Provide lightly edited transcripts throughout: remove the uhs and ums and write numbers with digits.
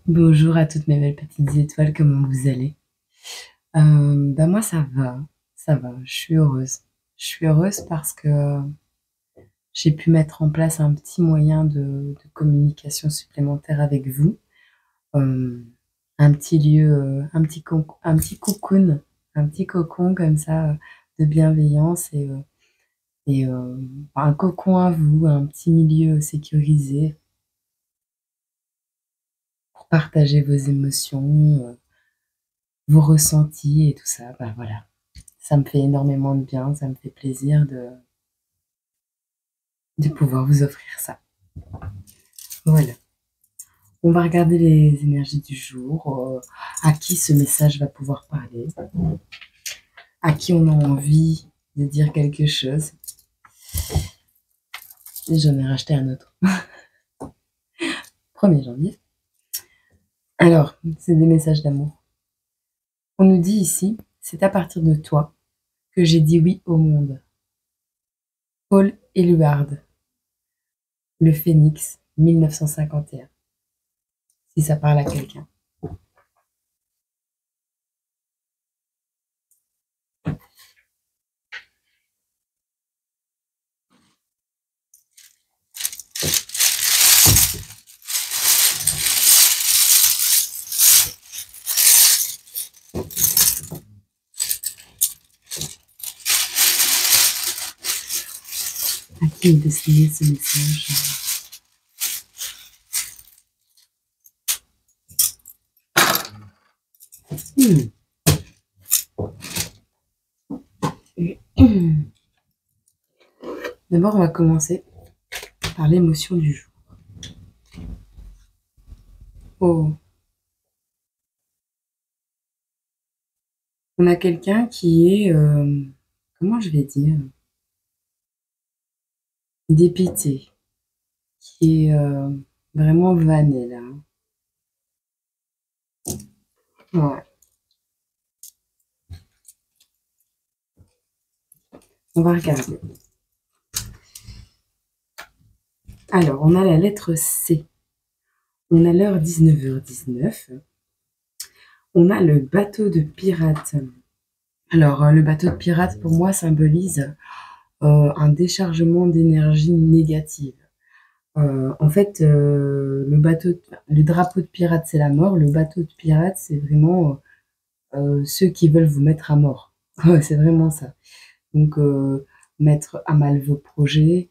Bonjour à toutes mes belles petites étoiles, comment vous allez? Moi ça va, je suis heureuse. Je suis heureuse parce que j'ai pu mettre en place un petit moyen de communication supplémentaire avec vous. Hem, un petit lieu, un petit cocoon, un petit cocon comme ça, de bienveillance un cocon à vous, un petit milieu sécurisé pour partager vos émotions, vos ressentis et tout ça. Bah, voilà. Ça me fait énormément de bien, ça me fait plaisir de pouvoir vous offrir ça. Voilà. On va regarder les énergies du jour, à qui ce message va pouvoir parler, à qui on a envie de dire quelque chose. Et j'en ai racheté un autre. 1er janvier. Alors, c'est des messages d'amour. On nous dit ici, c'est à partir de toi que j'ai dit oui au monde. Paul Éluard, Le Phénix, 1951. Si ça parle à quelqu'un. À qui est destiné ce message? D'abord, on va commencer par l'émotion du jour. Oh, on a quelqu'un qui est, comment je vais dire, dépité, qui est vraiment vanné là. Ouais. On va regarder. Alors, on a la lettre C. On a l'heure 19h19. On a le bateau de pirate. Alors, le bateau de pirate, pour moi, symbolise un déchargement d'énergie négative. En fait, le drapeau de pirate, c'est la mort. Le bateau de pirate, c'est vraiment ceux qui veulent vous mettre à mort. Ouais, c'est vraiment ça. Donc, mettre à mal vos projets,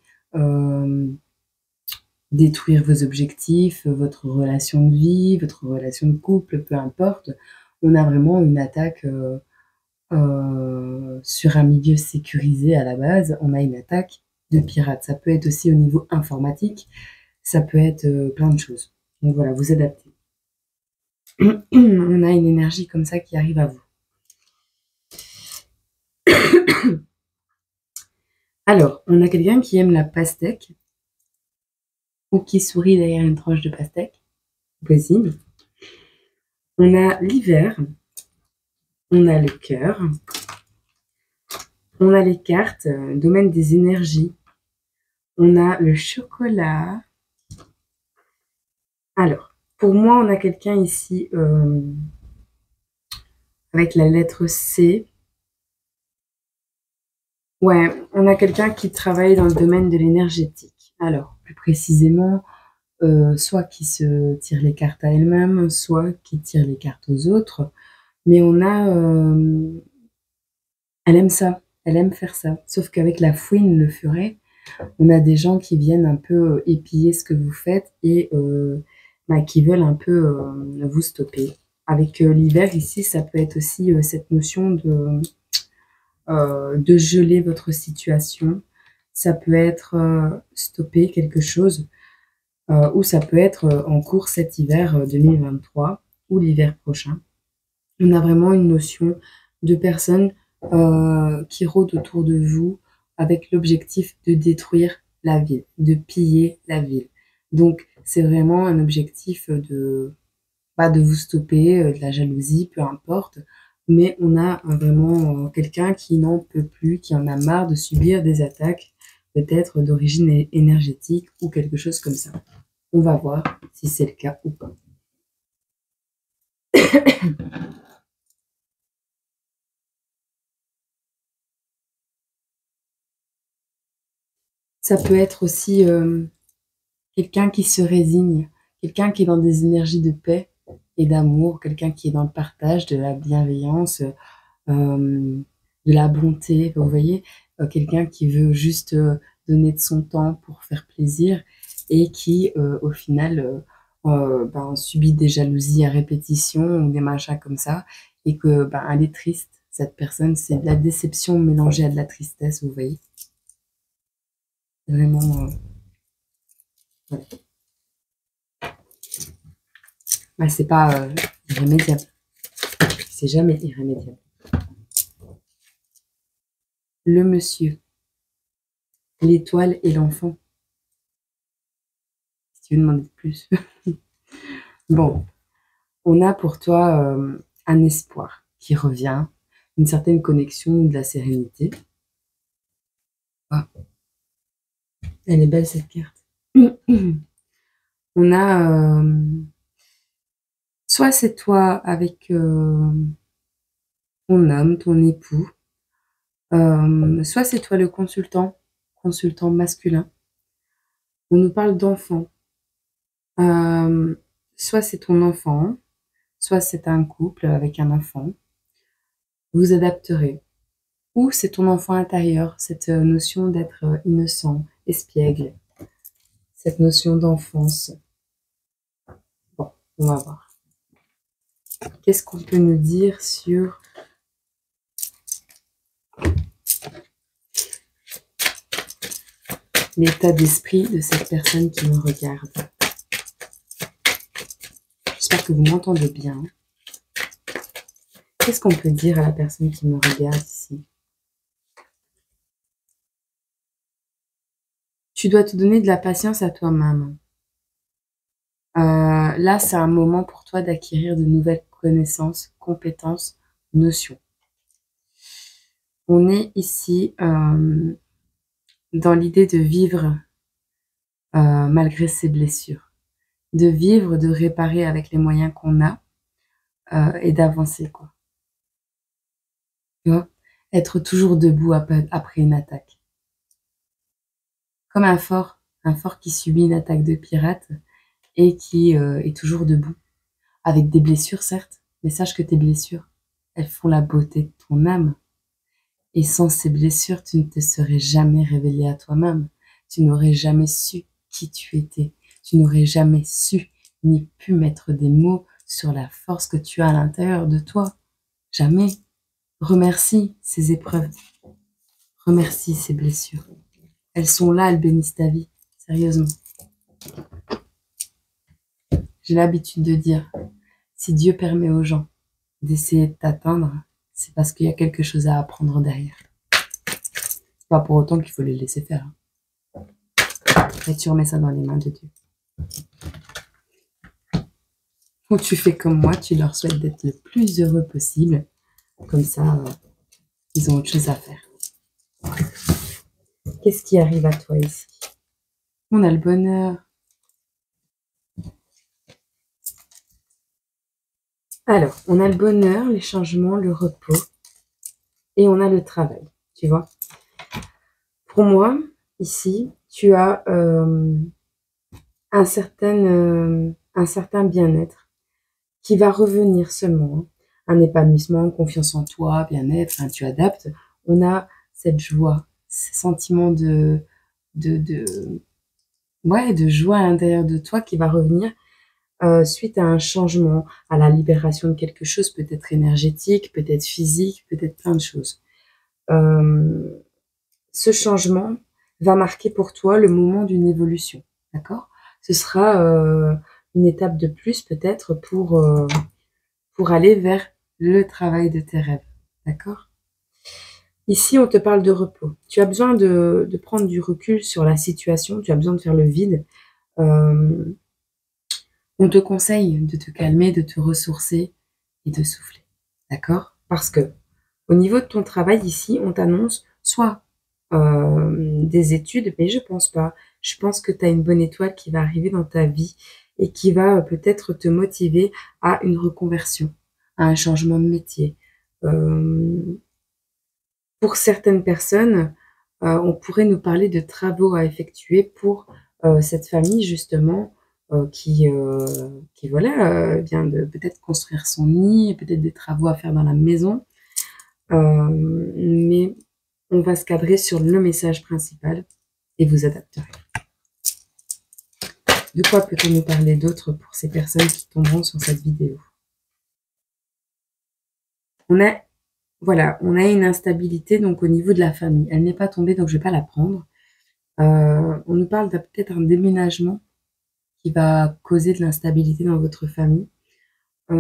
détruire vos objectifs, votre relation de vie, votre relation de couple, peu importe. On a vraiment une attaque sur un milieu sécurisé à la base. On a une attaque de pirates. Ça peut être aussi au niveau informatique, ça peut être plein de choses. Donc voilà, vous adaptez. On a une énergie comme ça qui arrive à vous. Alors, on a quelqu'un qui aime la pastèque ou qui sourit derrière une tranche de pastèque, possible. On a l'hiver, on a le cœur, on a les cartes, domaine des énergies, on a le chocolat. Alors, pour moi, on a quelqu'un ici avec la lettre C. Ouais, on a quelqu'un qui travaille dans le domaine de l'énergétique. Alors, plus précisément, soit qui se tire les cartes à elle-même, soit qui tire les cartes aux autres. Mais on a, elle aime ça, elle aime faire ça. Sauf qu'avec la fouine, le furet, on a des gens qui viennent un peu épiller ce que vous faites et qui veulent un peu vous stopper. Avec l'hiver ici, ça peut être aussi cette notion de geler votre situation. Ça peut être stopper quelque chose ou ça peut être en cours cet hiver 2023 ou l'hiver prochain. On a vraiment une notion de personnes qui rôdent autour de vous avec l'objectif de détruire la ville, de piller la ville. Donc, c'est vraiment un objectif pas de vous stopper, de la jalousie, peu importe, mais on a vraiment quelqu'un qui n'en peut plus, qui en a marre de subir des attaques, peut-être d'origine énergétique ou quelque chose comme ça. On va voir si c'est le cas ou pas. Ça peut être aussi quelqu'un qui se résigne, quelqu'un qui est dans des énergies de paix et d'amour, quelqu'un qui est dans le partage, de la bienveillance, de la bonté, vous voyez, quelqu'un qui veut juste donner de son temps pour faire plaisir et qui, au final, subit des jalousies à répétition ou des machins comme ça et que elle est triste. Cette personne, c'est de la déception mélangée à de la tristesse, vous voyez. Vraiment, ouais. C'est pas irrémédiable. C'est jamais irrémédiable. Le monsieur, l'étoile et l'enfant. Si tu veux demander de plus. Bon, on a pour toi un espoir qui revient, une certaine connexion, de la sérénité. Ah, elle est belle cette carte. On a soit c'est toi avec ton homme, ton époux, soit c'est toi le consultant masculin. On nous parle d'enfant. Soit c'est ton enfant, soit c'est un couple avec un enfant. Vous adapterez. Ou c'est ton enfant intérieur, cette notion d'être innocent, espiègle, cette notion d'enfance. Bon, on va voir. Qu'est-ce qu'on peut nous dire sur l'état d'esprit de cette personne qui me regarde? J'espère que vous m'entendez bien. Qu'est-ce qu'on peut dire à la personne qui me regarde ici? Tu dois te donner de la patience à toi-même. Là, c'est un moment pour toi d'acquérir de nouvelles connaissances, compétences, notions. On est ici dans l'idée de vivre malgré ses blessures, de vivre, de réparer avec les moyens qu'on a et d'avancer, quoi. Tu vois, être toujours debout après une attaque. Comme un fort qui subit une attaque de pirate et qui est toujours debout, avec des blessures certes, mais sache que tes blessures, elles font la beauté de ton âme. Et sans ces blessures, tu ne te serais jamais révélé à toi-même. Tu n'aurais jamais su qui tu étais. Tu n'aurais jamais su ni pu mettre des mots sur la force que tu as à l'intérieur de toi. Jamais. Remercie ces épreuves. Remercie ces blessures. Elles sont là, elles bénissent ta vie. Sérieusement. J'ai l'habitude de dire, si Dieu permet aux gens d'essayer de t'atteindre, c'est parce qu'il y a quelque chose à apprendre derrière. C'est pas pour autant qu'il faut les laisser faire. Et tu remets ça dans les mains de Dieu. Ou tu fais comme moi, tu leur souhaites d'être le plus heureux possible. Comme ça, ils ont autre chose à faire. Qu'est-ce qui arrive à toi ici? On a le bonheur. Alors, on a le bonheur, les changements, le repos. Et on a le travail, tu vois. Pour moi, ici, tu as un certain bien-être qui va revenir seulement. Un épanouissement, confiance en toi, bien-être, tu adaptes. On a cette joie, ce sentiment de joie à l'intérieur de toi qui va revenir suite à un changement, à la libération de quelque chose, peut-être énergétique, peut-être physique, peut-être plein de choses. Ce changement va marquer pour toi le moment d'une évolution, d'accord? Ce sera une étape de plus peut-être pour aller vers le travail de tes rêves, d'accord? Ici, on te parle de repos. Tu as besoin de prendre du recul sur la situation, tu as besoin de faire le vide. On te conseille de te calmer, de te ressourcer et de souffler, d'accord? Parce que au niveau de ton travail ici, on t'annonce soit des études, mais je pense pas. Je pense que tu as une bonne étoile qui va arriver dans ta vie et qui va peut-être te motiver à une reconversion, à un changement de métier. Pour certaines personnes, on pourrait nous parler de travaux à effectuer pour, cette famille justement, qui voilà, vient de peut-être construire son nid, peut-être des travaux à faire dans la maison. Mais on va se cadrer sur le message principal et vous adapterez. De quoi peut-on nous parler d'autre pour ces personnes qui tomberont sur cette vidéo? Voilà, on a une instabilité donc au niveau de la famille. Elle n'est pas tombée, donc je ne vais pas la prendre. On nous parle de peut-être un déménagement qui va causer de l'instabilité dans votre famille. Ouais,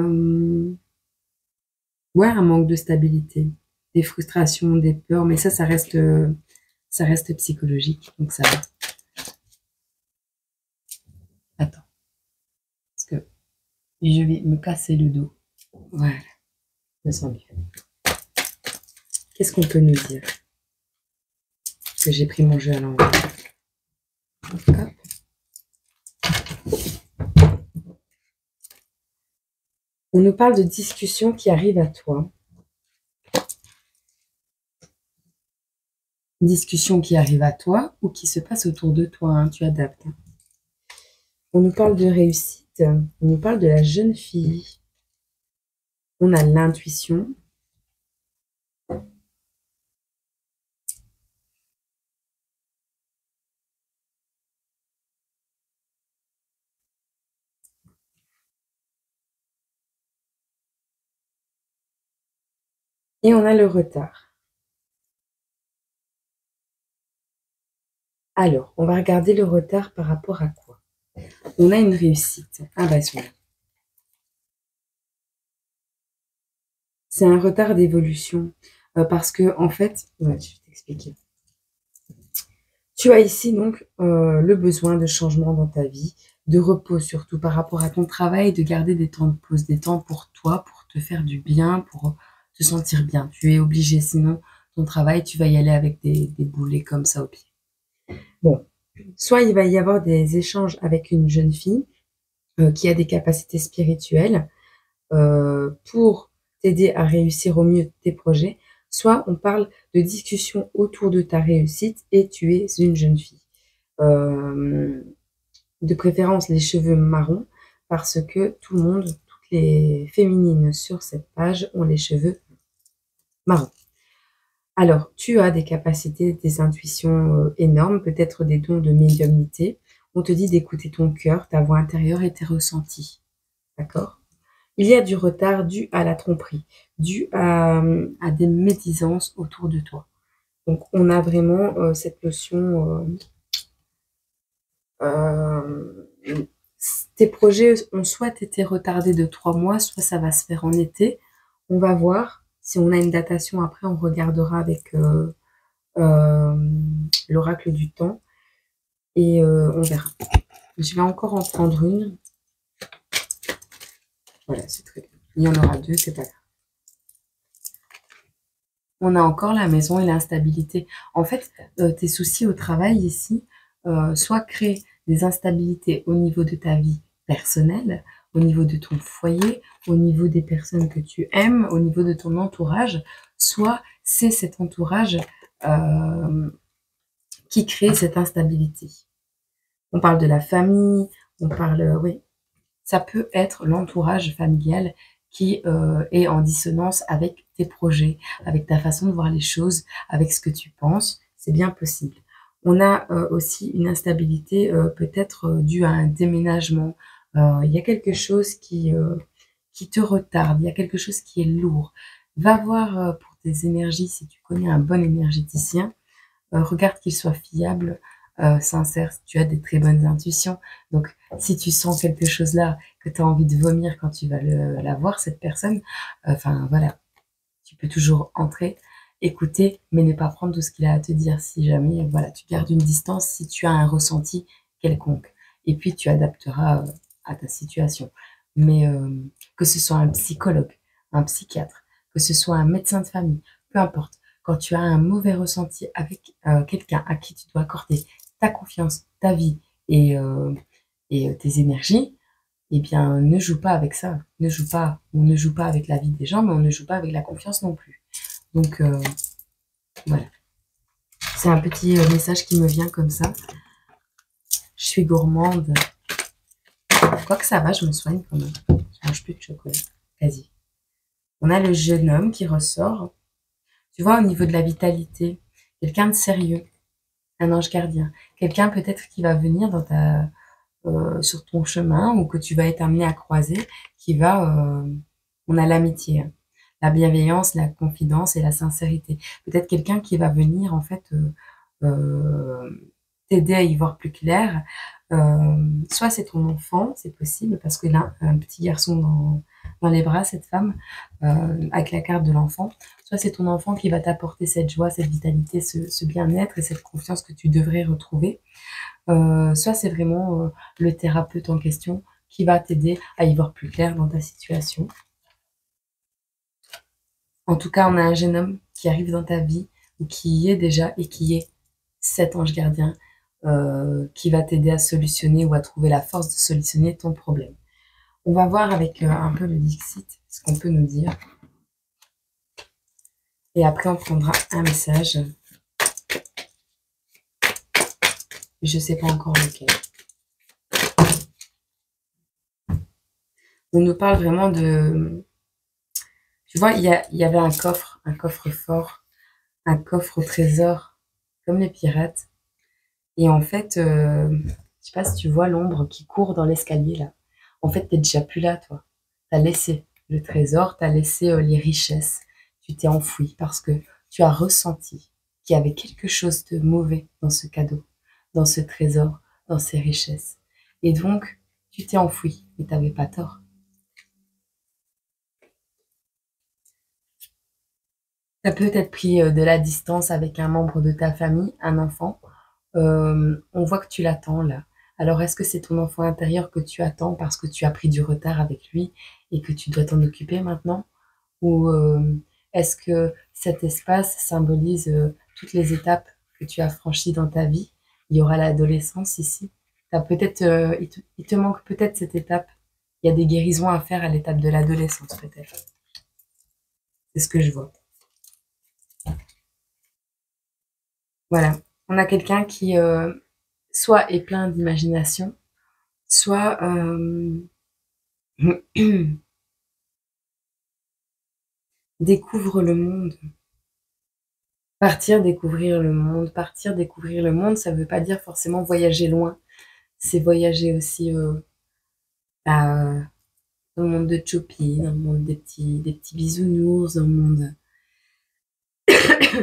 un manque de stabilité, des frustrations, des peurs, mais ça reste psychologique, donc ça va. Attends, parce que je vais me casser le dos. Voilà, je me sens mieux. Qu'est-ce qu'on peut nous dire? Parce que j'ai pris mon jeu à l'envers. Hop. On nous parle de discussions qui arrivent à toi. Discussions qui arrivent à toi ou qui se passent autour de toi, hein, tu adaptes. On nous parle de réussite, on nous parle de la jeune fille. On a l'intuition. Et on a le retard. Alors, on va regarder le retard par rapport à quoi? On a une réussite. Ah bah, c'est un retard d'évolution. Parce que, en fait, ouais, je vais t'expliquer. Tu as ici donc le besoin de changement dans ta vie, de repos surtout par rapport à ton travail, de garder des temps de pause, des temps pour toi, pour te faire du bien, pour te sentir bien. Tu es obligé, sinon ton travail, tu vas y aller avec des boulets comme ça au pied. Bon, soit il va y avoir des échanges avec une jeune fille qui a des capacités spirituelles pour t'aider à réussir au mieux tes projets, soit on parle de discussions autour de ta réussite et tu es une jeune fille. De préférence les cheveux marrons, parce que tout le monde, toutes les féminines sur cette page ont les cheveux marrons. Alors, tu as des capacités, des intuitions énormes, peut-être des dons de médiumnité. On te dit d'écouter ton cœur, ta voix intérieure et tes ressentis. D'accord? Il y a du retard dû à la tromperie, dû à des médisances autour de toi. Donc, on a vraiment cette notion... tes projets ont soit été retardés de 3 mois, soit ça va se faire en été. On va voir. Si on a une datation, après, on regardera avec l'oracle du temps. Et on verra. Je vais encore en prendre une. Voilà, c'est très bien. Il y en aura deux, c'est pas grave. On a encore la maison et l'instabilité. En fait, tes soucis au travail ici, soit créent des instabilités au niveau de ta vie personnelle, au niveau de ton foyer, au niveau des personnes que tu aimes, au niveau de ton entourage, soit c'est cet entourage qui crée cette instabilité. On parle de la famille, on parle, oui, ça peut être l'entourage familial qui est en dissonance avec tes projets, avec ta façon de voir les choses, avec ce que tu penses, c'est bien possible. On a aussi une instabilité peut-être due à un déménagement. Il y a quelque chose qui te retarde, il y a quelque chose qui est lourd. Va voir pour tes énergies, si tu connais un bon énergéticien, regarde qu'il soit fiable, sincère, tu as des très bonnes intuitions. Donc, si tu sens quelque chose là, que tu as envie de vomir quand tu vas la voir, cette personne, enfin voilà, tu peux toujours entrer, écouter, mais ne pas prendre tout ce qu'il a à te dire. Si jamais, voilà, tu gardes une distance si tu as un ressenti quelconque. Et puis, tu adapteras à ta situation. Mais que ce soit un psychologue, un psychiatre, que ce soit un médecin de famille, peu importe. Quand tu as un mauvais ressenti avec quelqu'un à qui tu dois accorder ta confiance, ta vie et tes énergies, eh bien, ne joue pas avec ça. Ne joue pas. On ne joue pas avec la vie des gens, mais on ne joue pas avec la confiance non plus. Donc, voilà. C'est un petit message qui me vient comme ça. Je suis gourmande. Quoique ça va, je me soigne quand même. Je mange plus de chocolat. Quasi. On a le jeune homme qui ressort. Tu vois, au niveau de la vitalité, quelqu'un de sérieux, un ange gardien. Quelqu'un peut-être qui va venir sur ton chemin ou que tu vas être amené à croiser, on a l'amitié, hein, la bienveillance, la confidence et la sincérité. Peut-être quelqu'un qui va venir en fait t'aider à y voir plus clair. Soit c'est ton enfant, c'est possible parce qu'il a un petit garçon dans les bras, cette femme, avec la carte de l'enfant. Soit c'est ton enfant qui va t'apporter cette joie, cette vitalité, ce bien-être et cette confiance que tu devrais retrouver. Soit c'est vraiment le thérapeute en question qui va t'aider à y voir plus clair dans ta situation. En tout cas, on a un jeune homme qui arrive dans ta vie ou qui y est déjà et qui est cet ange gardien qui va t'aider à solutionner ou à trouver la force de solutionner ton problème. On va voir avec un peu le Dixit ce qu'on peut nous dire. Et après, on prendra un message. Je ne sais pas encore lequel. On nous parle vraiment de... Tu vois, il y avait un coffre-fort, un coffre au trésor, comme les pirates. Et en fait, je sais pas si tu vois l'ombre qui court dans l'escalier là. En fait, t'es déjà plus là, toi. T'as laissé le trésor, t'as laissé les richesses. Tu t'es enfoui parce que tu as ressenti qu'il y avait quelque chose de mauvais dans ce cadeau, dans ce trésor, dans ces richesses. Et donc, tu t'es enfoui, mais t'avais pas tort. T'as peut-être pris de la distance avec un membre de ta famille, un enfant. On voit que tu l'attends là. Alors, est-ce que c'est ton enfant intérieur que tu attends parce que tu as pris du retard avec lui et que tu dois t'en occuper maintenant? Ou est-ce que cet espace symbolise toutes les étapes que tu as franchies dans ta vie? Il y aura l'adolescence ici. Il te manque peut-être cette étape. Il y a des guérisons à faire à l'étape de l'adolescence peut-être. C'est ce que je vois. Voilà. On a quelqu'un qui soit est plein d'imagination, soit découvre le monde. Partir découvrir le monde. Partir découvrir le monde, ça ne veut pas dire forcément voyager loin. C'est voyager aussi dans le monde de Choupi, dans le monde des petits bisounours, dans le monde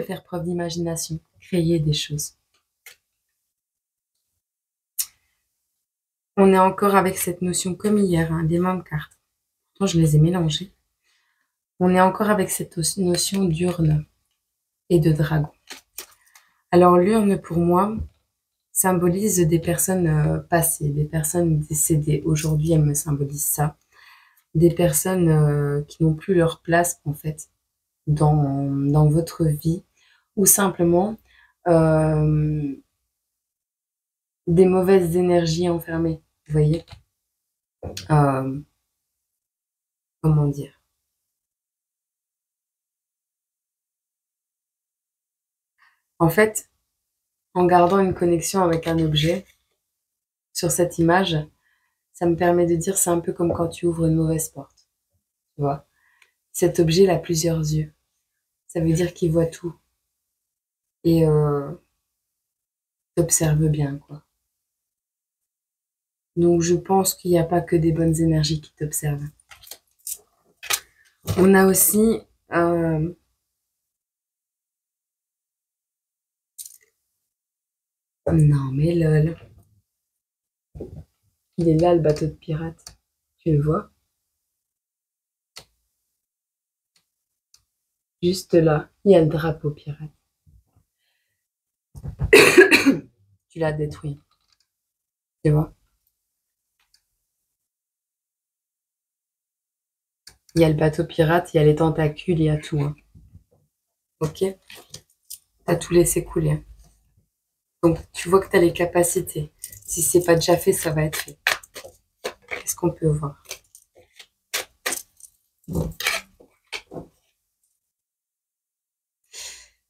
faire preuve d'imagination, créer des choses. On est encore avec cette notion comme hier, hein, des mêmes cartes. Pourtant, je les ai mélangées. On est encore avec cette notion d'urne et de dragon. Alors l'urne, pour moi, symbolise des personnes passées, des personnes décédées. Aujourd'hui, elle me symbolise ça. Des personnes qui n'ont plus leur place, en fait, dans votre vie. Ou simplement des mauvaises énergies enfermées. Vous voyez comment dire? En fait, en gardant une connexion avec un objet, sur cette image, ça me permet de dire c'est un peu comme quand tu ouvres une mauvaise porte. Tu vois? Cet objet il a plusieurs yeux. Ça veut dire qu'il voit tout. Et t'observe bien, quoi. Donc je pense qu'il n'y a pas que des bonnes énergies qui t'observent. On a aussi non mais lol. Il est là le bateau de pirate. Tu le vois? Juste là, il y a le drapeau pirate. Tu l'as détruit. Tu vois? Il y a le bateau pirate, il y a les tentacules, il y a tout. Hein. Ok? T'as tout laissé couler. Donc tu vois que t'as les capacités. Si c'est pas déjà fait, ça va être fait. Qu'est-ce qu'on peut voir?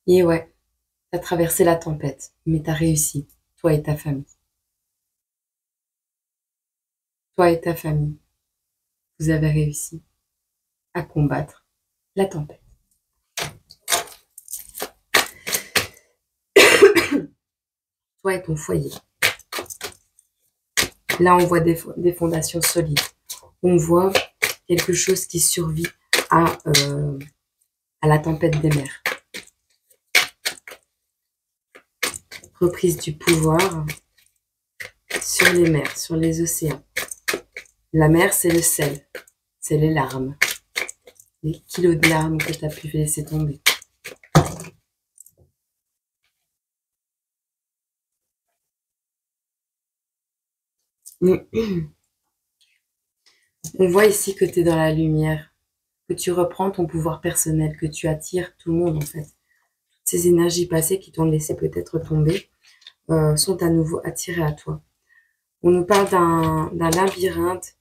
Et ouais, tu as traversé la tempête, mais tu as réussi, toi et ta famille. Toi et ta famille, vous avez réussi à combattre la tempête. Toi et ton foyer. Là, on voit des fondations solides. On voit quelque chose qui survit à la tempête des mers. Reprise du pouvoir sur les mers, sur les océans. La mer, c'est le sel, c'est les larmes. Les kilos de larmes que tu as pu laisser tomber. On voit ici que tu es dans la lumière, que tu reprends ton pouvoir personnel, que tu attires tout le monde en fait. Toutes ces énergies passées qui t'ont laissé peut-être tomber sont à nouveau attirées à toi. On nous parle d'un labyrinthe,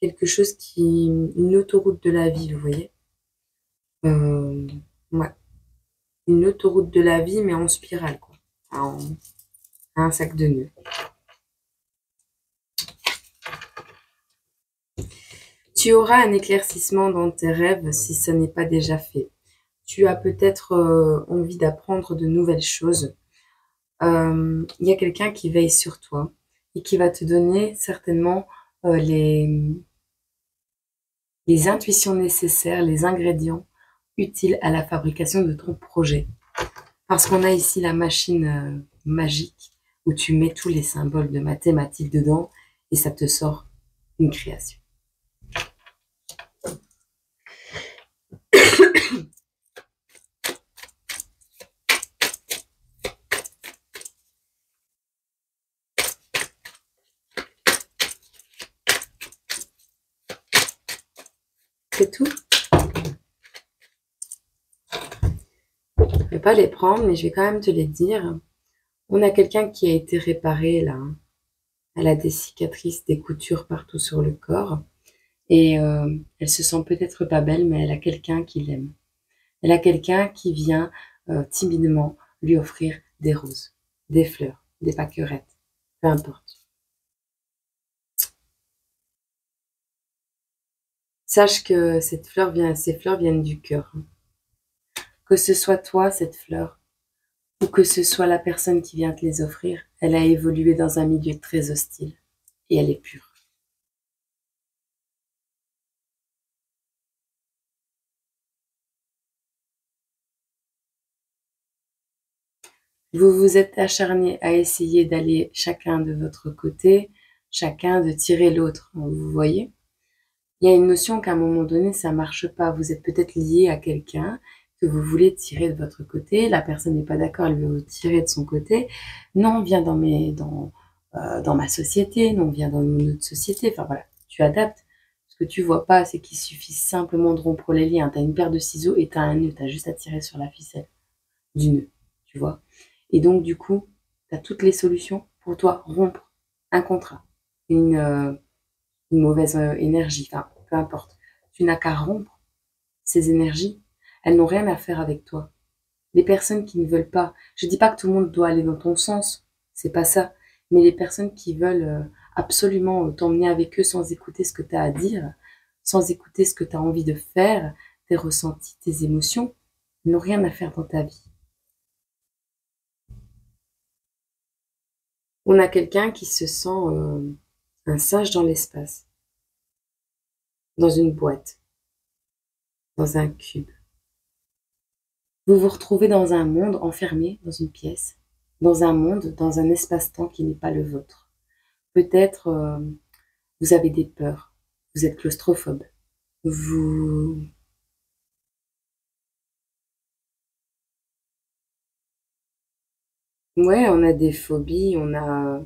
quelque chose une autoroute de la vie, vous voyez. Ouais, une autoroute de la vie, mais en spirale, quoi. Un sac de nœuds. Tu auras un éclaircissement dans tes rêves si ce n'est pas déjà fait. Tu as peut-être envie d'apprendre de nouvelles choses. Il y a quelqu'un qui veille sur toi et qui va te donner certainement les intuitions nécessaires, les ingrédients utiles à la fabrication de ton projet. Parce qu'on a ici la machine magique où tu mets tous les symboles de mathématiques dedans et ça te sort une création. C'est tout. Je ne vais pas les prendre, mais je vais quand même te les dire. On a quelqu'un qui a été réparé là. Elle a des cicatrices, des coutures partout sur le corps. Et elle se sent peut-être pas belle, mais elle a quelqu'un qui l'aime. Elle a quelqu'un qui vient timidement lui offrir des roses, des fleurs, des pâquerettes, peu importe. Sache que ces fleurs viennent du cœur. Que ce soit toi, cette fleur, ou que ce soit la personne qui vient te les offrir, elle a évolué dans un milieu très hostile et elle est pure. Vous vous êtes acharnés à essayer d'aller chacun de votre côté, chacun de tirer l'autre, vous voyez? Il y a une notion qu'à un moment donné, ça marche pas. Vous êtes peut-être lié à quelqu'un que vous voulez tirer de votre côté. La personne n'est pas d'accord, elle veut vous tirer de son côté. Non, viens dans ma société. Non, viens dans une autre société. Enfin voilà, tu adaptes. Ce que tu vois pas, c'est qu'il suffit simplement de rompre les liens. Tu as une paire de ciseaux et tu as un nœud. Tu as juste à tirer sur la ficelle du nœud, tu vois. Et donc, du coup, tu as toutes les solutions pour toi rompre un contrat, une mauvaise énergie, enfin, peu importe. Tu n'as qu'à rompre ces énergies. Elles n'ont rien à faire avec toi. Les personnes qui ne veulent pas, je dis pas que tout le monde doit aller dans ton sens, c'est pas ça. Mais les personnes qui veulent absolument t'emmener avec eux sans écouter ce que tu as à dire, sans écouter ce que tu as envie de faire, tes ressentis, tes émotions, n'ont rien à faire dans ta vie. On a quelqu'un qui se sent un singe dans l'espace, dans une boîte, dans un cube. Vous vous retrouvez dans un monde enfermé dans une pièce, dans un monde, dans un espace-temps qui n'est pas le vôtre. Peut-être vous avez des peurs, vous êtes claustrophobe, vous... Ouais, on a des phobies, on a...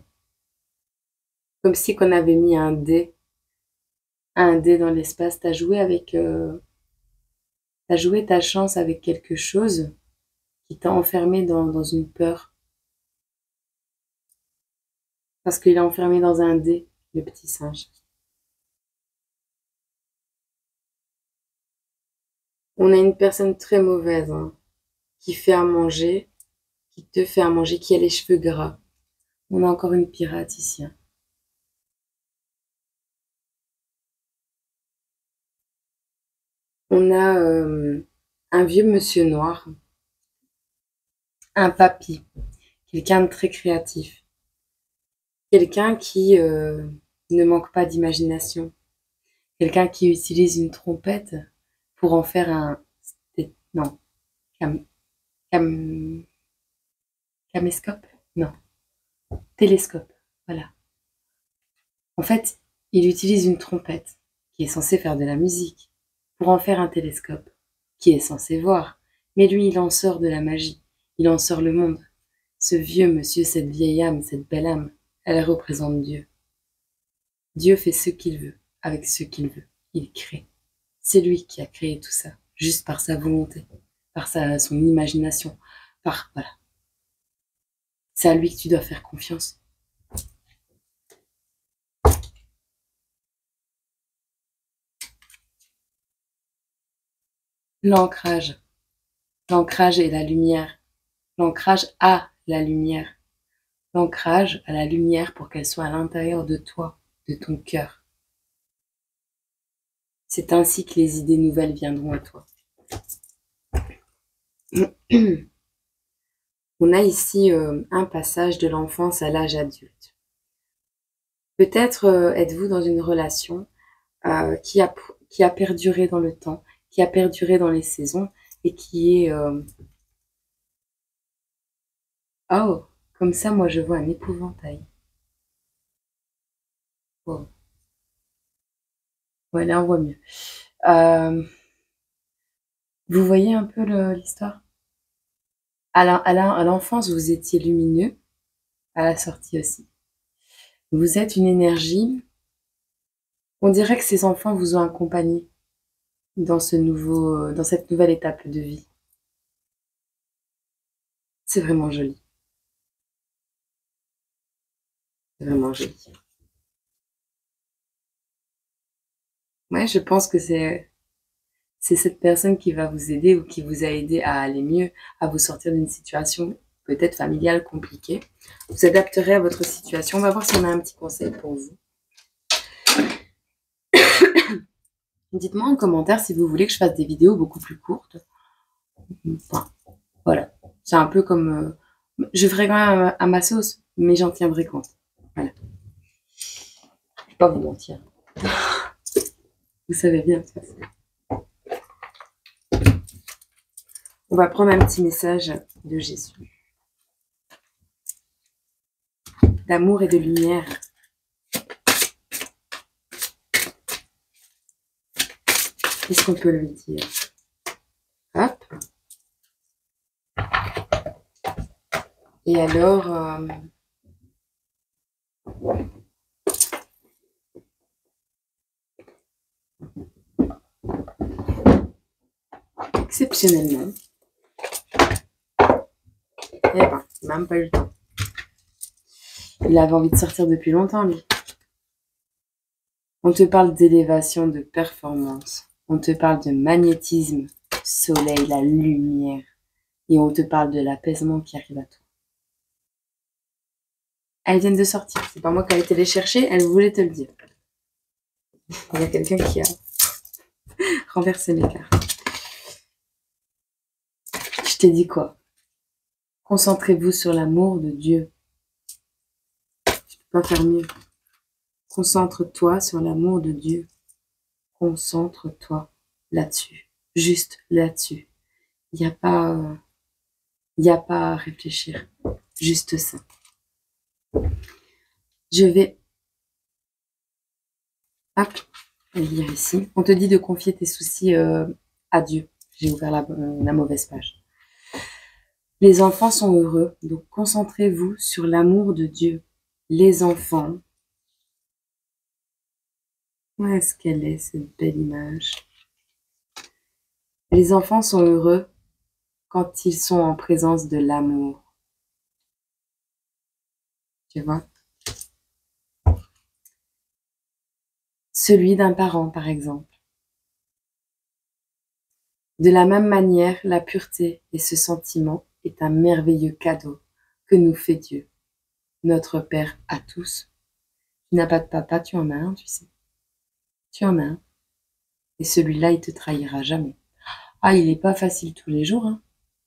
Comme si qu'on avait mis un dé dans l'espace. T'as joué ta chance avec quelque chose qui t'a enfermé dans une peur. Parce qu'il est enfermé dans un dé, le petit singe. On a une personne très mauvaise, hein, qui fait à manger, qui te fait à manger, qui a les cheveux gras. On a encore une pirate ici, hein. On a un vieux monsieur noir, un papy, quelqu'un de très créatif, quelqu'un qui ne manque pas d'imagination, quelqu'un qui utilise une trompette pour en faire un... Non, cam, cam, caméscope? Non, télescope, voilà. En fait, il utilise une trompette qui est censée faire de la musique pour en faire un télescope qui est censé voir. Mais lui, il en sort de la magie, il en sort le monde. Ce vieux monsieur, cette vieille âme, cette belle âme, elle représente Dieu. Dieu fait ce qu'il veut, avec ce qu'il veut. Il crée. C'est lui qui a créé tout ça, juste par sa volonté, par son imagination, voilà. C'est à lui que tu dois faire confiance. L'ancrage. L'ancrage est la lumière. L'ancrage à la lumière. L'ancrage à la lumière pour qu'elle soit à l'intérieur de toi, de ton cœur. C'est ainsi que les idées nouvelles viendront à toi. On a ici un passage de l'enfance à l'âge adulte. Peut-être êtes-vous dans une relation qui a perduré dans le temps, qui a perduré dans les saisons et qui est... Oh, comme ça, moi, je vois un épouvantail. Oh. Ouais, là, on voit mieux. Vous voyez un peu l'histoire? À l'enfance, vous étiez lumineux, à la sortie aussi. Vous êtes une énergie. On dirait que ces enfants vous ont accompagné dans dans cette nouvelle étape de vie. C'est vraiment joli. C'est vraiment joli. Ouais, je pense que c'est cette personne qui va vous aider ou qui vous a aidé à aller mieux, à vous sortir d'une situation peut-être familiale compliquée. Vous adapterez à votre situation. On va voir si on a un petit conseil pour vous. Dites-moi en commentaire si vous voulez que je fasse des vidéos beaucoup plus courtes. Enfin, voilà. C'est un peu comme... je ferai quand même à ma sauce, mais j'en tiendrai compte. Voilà. Je vais pas vous mentir. Vous savez bien de toute façon. On va prendre un petit message de Jésus. D'amour et de lumière. Qu'est-ce qu'on peut lui dire? Hop. Et alors... exceptionnellement, eh ben, il n'a même pas eu le temps. Il avait envie de sortir depuis longtemps, lui. On te parle d'élévation, de performance. On te parle de magnétisme, soleil, la lumière. Et on te parle de l'apaisement qui arrive à toi. Elles viennent de sortir. C'est pas moi qui ai été les chercher, elles voulaient te le dire. Il y a quelqu'un qui a renversé mes cartes. Je t'ai dit quoi? Concentrez-vous sur l'amour de Dieu. Je peux pas faire mieux. Concentre-toi sur l'amour de Dieu. Concentre-toi là-dessus. Juste là-dessus. Il n'y a pas... y a pas à réfléchir. Juste ça. Je vais... Hop, lire ici. On te dit de confier tes soucis à Dieu. J'ai ouvert la mauvaise page. Les enfants sont heureux, donc concentrez-vous sur l'amour de Dieu. Les enfants... Où est-ce qu'elle est, cette belle image? Les enfants sont heureux quand ils sont en présence de l'amour. Tu vois? Celui d'un parent, par exemple. De la même manière, la pureté et ce sentiment est un merveilleux cadeau que nous fait Dieu, notre Père à tous. Tu n'as pas de papa, tu en as un, tu sais. Tu en as un. Et celui-là, il te trahira jamais. Ah, il n'est pas facile tous les jours, hein.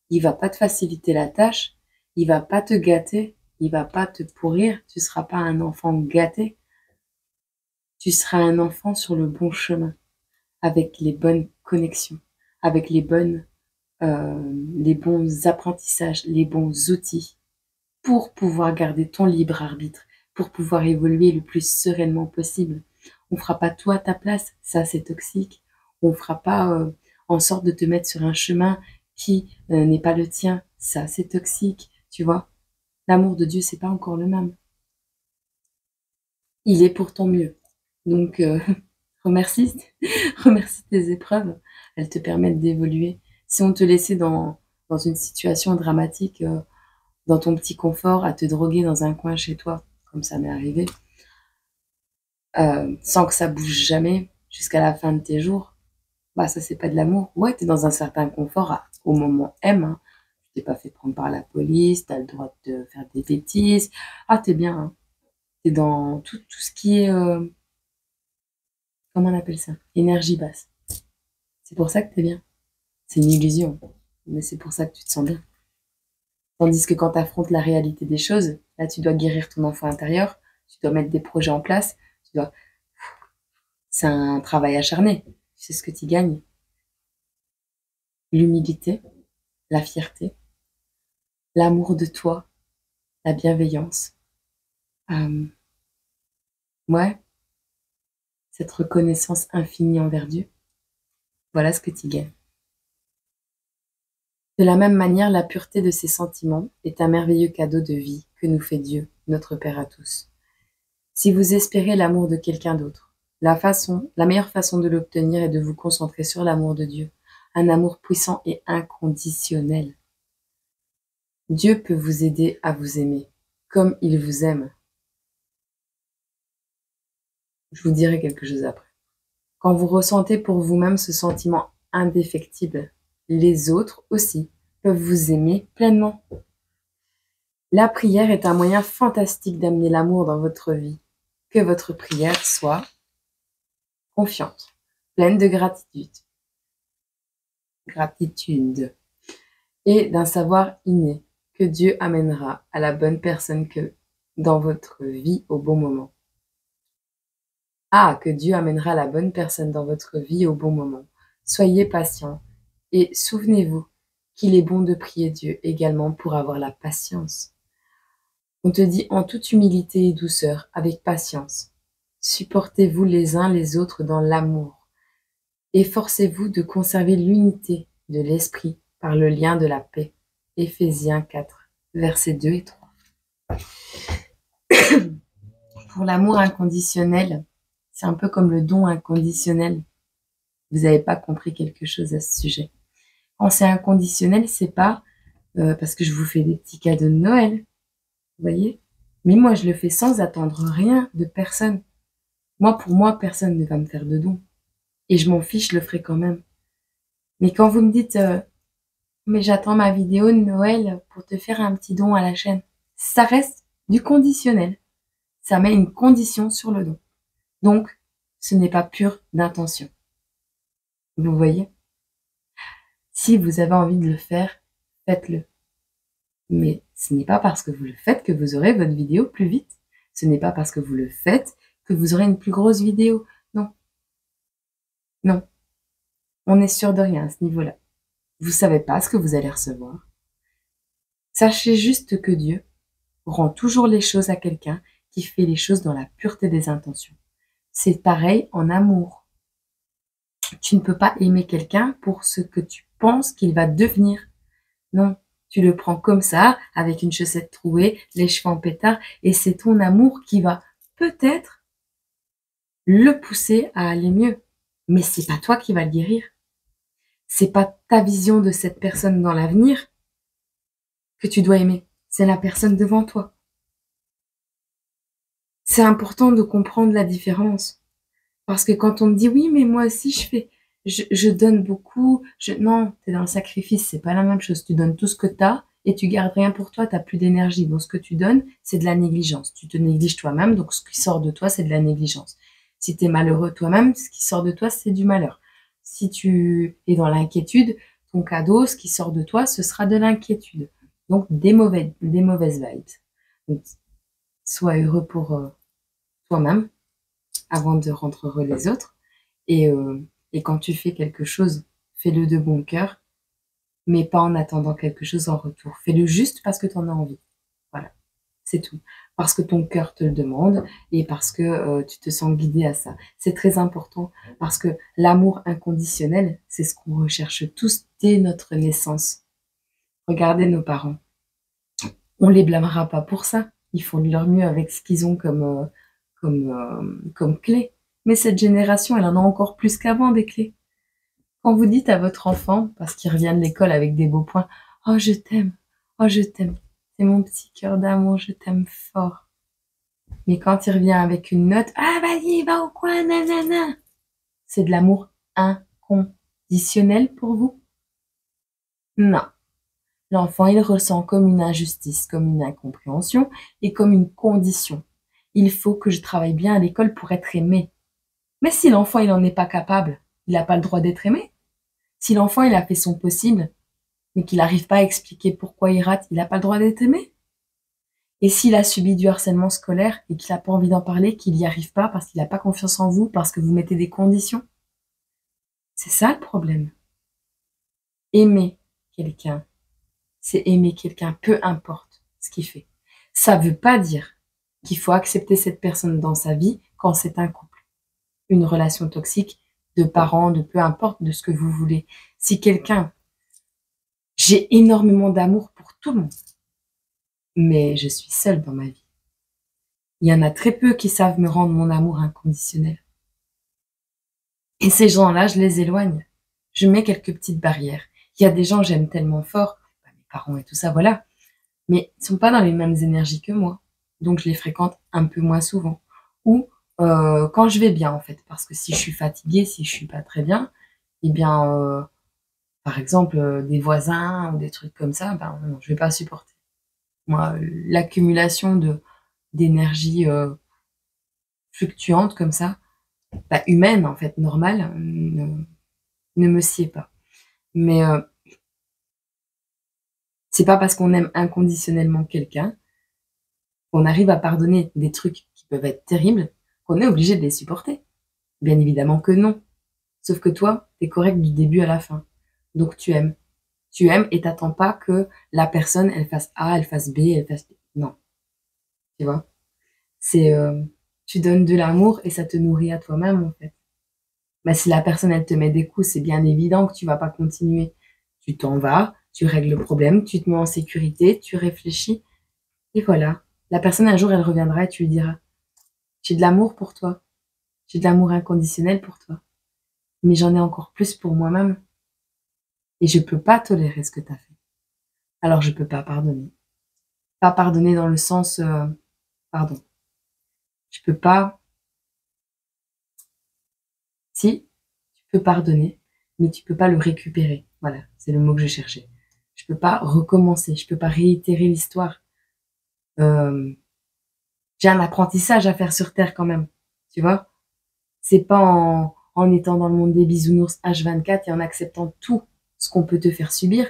Il va pas te faciliter la tâche. Il va pas te gâter. Il va pas te pourrir. Tu seras pas un enfant gâté. Tu seras un enfant sur le bon chemin, avec les bonnes connexions, avec les bons apprentissages, les bons outils pour pouvoir garder ton libre arbitre, pour pouvoir évoluer le plus sereinement possible. On fera pas tout à ta place, ça c'est toxique. On fera pas en sorte de te mettre sur un chemin qui n'est pas le tien, ça c'est toxique, tu vois. L'amour de Dieu c'est pas encore le même. Il est pour ton mieux. Donc remercie, remercie tes épreuves, elles te permettent d'évoluer. Si on te laissait dans une situation dramatique, dans ton petit confort, à te droguer dans un coin chez toi, comme ça m'est arrivé, sans que ça bouge jamais jusqu'à la fin de tes jours, bah ça c'est pas de l'amour. Ouais, t'es dans un certain confort au moment M, hein. Tu t'es pas fait prendre par la police, t'as le droit de faire des bêtises. Ah, t'es bien, hein. T'es dans tout ce qui est, comment on appelle ça? Énergie basse. C'est pour ça que t'es bien. C'est une illusion, mais c'est pour ça que tu te sens bien. Tandis que quand tu affrontes la réalité des choses, là, tu dois guérir ton enfant intérieur, tu dois mettre des projets en place, tu dois... c'est un travail acharné. Tu sais ce que tu gagnes. L'humilité, la fierté, l'amour de toi, la bienveillance. Euh, ouais, cette reconnaissance infinie envers Dieu. Voilà ce que tu gagnes. De la même manière, la pureté de ces sentiments est un merveilleux cadeau de vie que nous fait Dieu, notre Père à tous. Si vous espérez l'amour de quelqu'un d'autre, la meilleure façon de l'obtenir est de vous concentrer sur l'amour de Dieu, un amour puissant et inconditionnel. Dieu peut vous aider à vous aimer, comme il vous aime. Je vous dirai quelque chose après. Quand vous ressentez pour vous-même ce sentiment indéfectible, les autres aussi peuvent vous aimer pleinement. La prière est un moyen fantastique d'amener l'amour dans votre vie. Que votre prière soit confiante, pleine de gratitude et d'un savoir inné que Dieu amènera à la bonne personne que dans votre vie au bon moment. Ah, que Dieu amènera la bonne personne dans votre vie au bon moment. Soyez patient et souvenez-vous qu'il est bon de prier Dieu également pour avoir la patience. On te dit en toute humilité et douceur, avec patience. Supportez-vous les uns les autres dans l'amour. Efforcez-vous de conserver l'unité de l'esprit par le lien de la paix. Éphésiens 4, versets 2 et 3. Pour l'amour inconditionnel, c'est un peu comme le don inconditionnel. Vous n'avez pas compris quelque chose à ce sujet. Quand c'est inconditionnel, c'est pas parce que je vous fais des petits cadeaux de Noël, vous voyez. Mais moi, je le fais sans attendre rien de personne. Pour moi, personne ne va me faire de don. Et je m'en fiche, je le ferai quand même. Mais quand vous me dites mais j'attends ma vidéo de Noël pour te faire un petit don à la chaîne, ça reste du conditionnel. Ça met une condition sur le don. Donc, ce n'est pas pur d'intention. Vous voyez? Si vous avez envie de le faire, faites-le. Mais ce n'est pas parce que vous le faites que vous aurez votre vidéo plus vite. Ce n'est pas parce que vous le faites que vous aurez une plus grosse vidéo. Non. Non. On est sûr de rien à ce niveau-là. Vous savez pas ce que vous allez recevoir. Sachez juste que Dieu rend toujours les choses à quelqu'un qui fait les choses dans la pureté des intentions. C'est pareil en amour. Tu ne peux pas aimer quelqu'un pour ce que tu penses qu'il va devenir. Non, tu le prends comme ça, avec une chaussette trouée, les cheveux en pétard, et c'est ton amour qui va peut-être le pousser à aller mieux. Mais c'est pas toi qui va le guérir. C'est pas ta vision de cette personne dans l'avenir que tu dois aimer. C'est la personne devant toi. C'est important de comprendre la différence. Parce que quand on me dit oui, mais moi aussi je fais je donne beaucoup, non, tu es dans le sacrifice, c'est pas la même chose. Tu donnes tout ce que tu as et tu gardes rien pour toi, tu plus d'énergie. Donc ce que tu donnes, c'est de la négligence. Tu te négliges toi-même, donc ce qui sort de toi, c'est de la négligence. Si tu es malheureux toi-même, ce qui sort de toi, c'est du malheur. Si tu es dans l'inquiétude, ton cadeau, ce qui sort de toi, ce sera de l'inquiétude. Donc des mauvaises vibes. Donc, sois heureux pour toi-même avant de rendre heureux les autres. Et quand tu fais quelque chose, fais-le de bon cœur, mais pas en attendant quelque chose en retour. Fais-le juste parce que tu en as envie. Voilà, c'est tout. Parce que ton cœur te le demande et parce que tu te sens guidé à ça. C'est très important parce que l'amour inconditionnel, c'est ce qu'on recherche tous dès notre naissance. Regardez nos parents. On les blâmera pas pour ça. Ils font de leur mieux avec ce qu'ils ont comme clé. Mais cette génération, elle en a encore plus qu'avant des clés. Quand vous dites à votre enfant, parce qu'il revient de l'école avec des beaux points, oh je t'aime, oh je t'aime, c'est mon petit cœur d'amour, je t'aime fort. Mais quand il revient avec une note, ah vas-y, va au coin, nanana, c'est de l'amour inconditionnel pour vous? Non. L'enfant, il ressent comme une injustice, comme une incompréhension et comme une condition. Il faut que je travaille bien à l'école pour être aimé. Mais si l'enfant, il n'en est pas capable, il n'a pas le droit d'être aimé. Si l'enfant, il a fait son possible, mais qu'il n'arrive pas à expliquer pourquoi il rate, il n'a pas le droit d'être aimé. Et s'il a subi du harcèlement scolaire et qu'il n'a pas envie d'en parler, qu'il n'y arrive pas parce qu'il n'a pas confiance en vous, parce que vous mettez des conditions, c'est ça le problème. Aimer quelqu'un, c'est aimer quelqu'un, peu importe ce qu'il fait. Ça ne veut pas dire qu'il faut accepter cette personne dans sa vie quand c'est un couple, une relation toxique, de parents, de peu importe, de ce que vous voulez. Si quelqu'un, j'ai énormément d'amour pour tout le monde, mais je suis seule dans ma vie. Il y en a très peu qui savent me rendre mon amour inconditionnel. Et ces gens-là, je les éloigne. Je mets quelques petites barrières. Il y a des gens que j'aime tellement fort, mes parents et tout ça, voilà, mais ils sont pas dans les mêmes énergies que moi. Donc je les fréquente un peu moins souvent. Ou quand je vais bien, en fait. Parce que si je suis fatiguée, si je suis pas très bien, eh bien, par exemple, des voisins ou des trucs comme ça, ben non, je vais pas supporter. Moi, l'accumulation d'énergie fluctuante comme ça, humaine en fait, normale, ne me sied pas. Mais c'est pas parce qu'on aime inconditionnellement quelqu'un, qu'on arrive à pardonner des trucs qui peuvent être terribles, qu'on est obligé de les supporter. Bien évidemment que non. Sauf que toi, t'es correct du début à la fin. Donc tu aimes. Tu aimes et t'attends pas que la personne, elle fasse A, elle fasse B, elle fasse B. Non. Tu vois? C'est, tu donnes de l'amour et ça te nourrit à toi-même, en fait. Bah, si la personne, elle te met des coups, c'est bien évident que tu vas pas continuer. Tu t'en vas, tu règles le problème, tu te mets en sécurité, tu réfléchis, et voilà. La personne, un jour, elle reviendra et tu lui diras, j'ai de l'amour pour toi, j'ai de l'amour inconditionnel pour toi, mais j'en ai encore plus pour moi-même, et je peux pas tolérer ce que tu as fait. Alors je peux pas pardonner. Pas pardonner dans le sens, pardon. Je peux pas, si, tu peux pardonner, mais tu peux pas le récupérer. Voilà, c'est le mot que je cherchais. Je peux pas recommencer, je peux pas réitérer l'histoire. Euh, j'ai un apprentissage à faire sur Terre quand même, tu vois. C'est pas en étant dans le monde des bisounours H24 et en acceptant tout ce qu'on peut te faire subir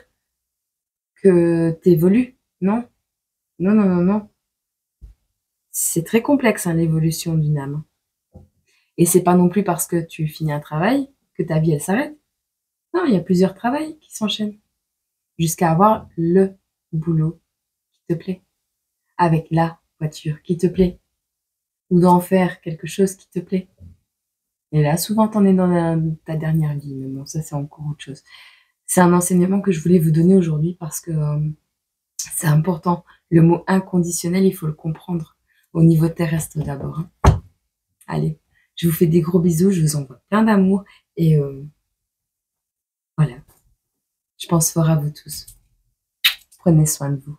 que t'évolues. Non, non, non, non, non. C'est très complexe, hein, l'évolution d'une âme. Et c'est pas non plus parce que tu finis un travail que ta vie, elle s'arrête. Non, il y a plusieurs travails qui s'enchaînent jusqu'à avoir le boulot qui te plaît, avec la voiture qui te plaît, ou d'en faire quelque chose qui te plaît. Et là, souvent, t'en es dans ta dernière vie, mais bon, ça, c'est encore autre chose. C'est un enseignement que je voulais vous donner aujourd'hui parce que c'est important. Le mot inconditionnel, il faut le comprendre au niveau terrestre d'abord, hein. Allez, je vous fais des gros bisous, je vous envoie plein d'amour et voilà. Je pense fort à vous tous. Prenez soin de vous.